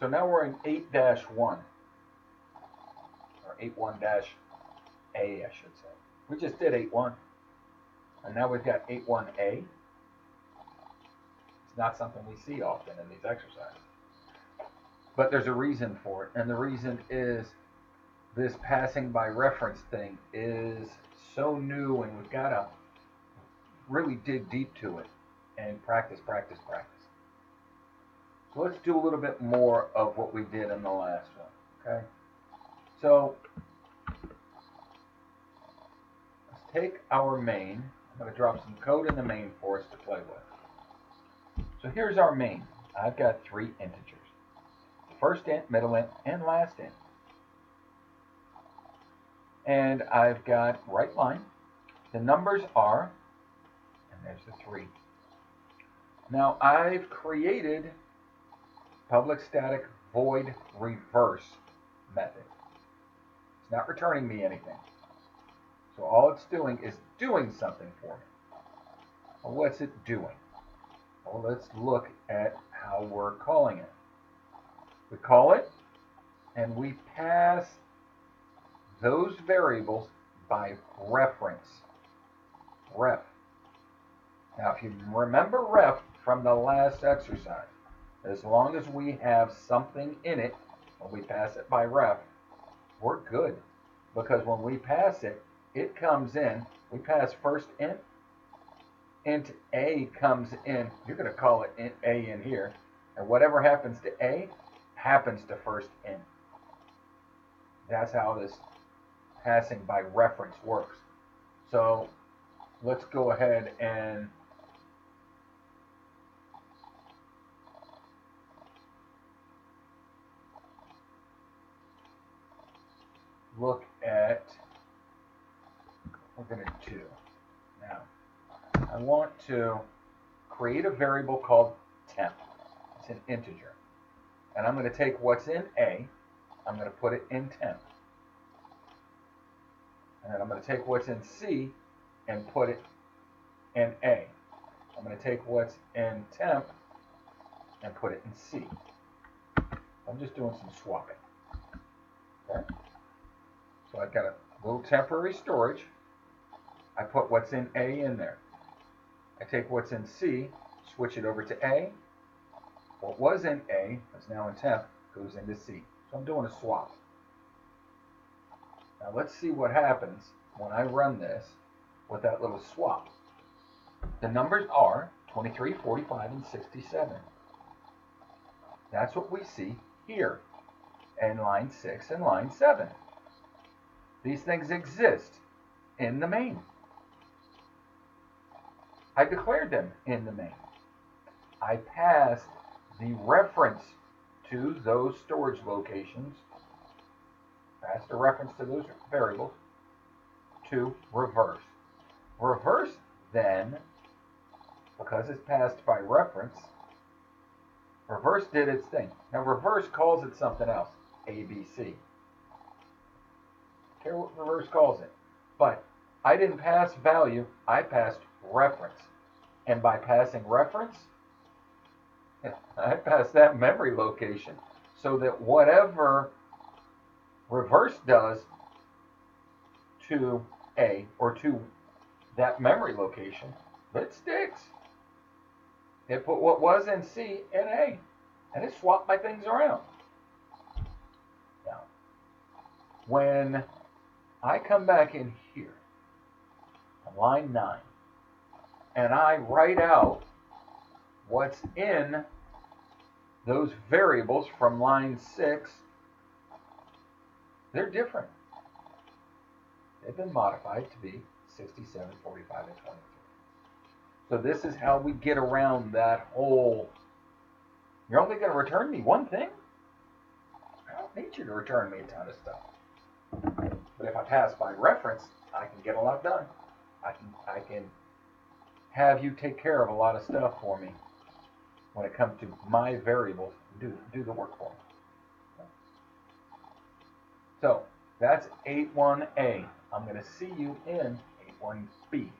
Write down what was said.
So now we're in 8-1, or 81-A, I should say. We just did 8-1, and now we've got 8-1A. It's not something we see often in these exercises. But there's a reason for it, and the reason is this passing by reference thing is so new, and we've got to really dig deep to it and practice, practice, practice. So let's do a little bit more of what we did in the last one, okay? So let's take our main. I'm going to drop some code in the main for us to play with. So here's our main. I've got 3 integers. First int, middle int, and last int. And I've got right line. The numbers are, and there's the 3. Now I've created public static void reverse method. It's not returning me anything. So all it's doing is doing something for me. Well, what's it doing? Well, let's look at how we're calling it. We call it, and we pass those variables by reference. Ref. Now, if you remember ref from the last exercise, as long as we have something in it, when we pass it by ref, we're good. Because when we pass it, it comes in. We pass first int. Int A comes in. You're going to call it int A in here. And whatever happens to A happens to first int. That's how this passing by reference works. So let's go ahead and look at what we're going to do. Now, I want to create a variable called temp. It's an integer. And I'm going to take what's in A, I'm going to put it in temp. And then I'm going to take what's in C and put it in A. I'm going to take what's in temp and put it in C. I'm just doing some swapping. Okay? So I've got a little temporary storage. I put what's in A in there. I take what's in C, switch it over to A. What was in A is now in temp, goes into C. So I'm doing a swap. Now let's see what happens when I run this with that little swap. The numbers are 23, 45, and 67. That's what we see here in line 6 and line 7. These things exist in the main. I declared them in the main. I passed the reference to those storage locations, passed a reference to those variables, to reverse. Reverse then, because it's passed by reference, reverse did its thing. Now reverse calls it something else, ABC. Don't care what reverse calls it. But I didn't pass value, I passed reference. And by passing reference, I passed that memory location so that whatever reverse does to A or to that memory location, it sticks. It put what was in C in A, and it swapped my things around. Now, when I come back in here, on line 9, and I write out what's in those variables from line 6, they're different. They've been modified to be 67, 45, and 23. So this is how we get around that whole, you're only going to return me one thing? I don't need you to return me a ton of stuff. But if I pass by reference, I can get a lot done. I can have you take care of a lot of stuff for me when it comes to my variables, do the work for me. So that's 8.1a. I'm going to see you in 8.1b.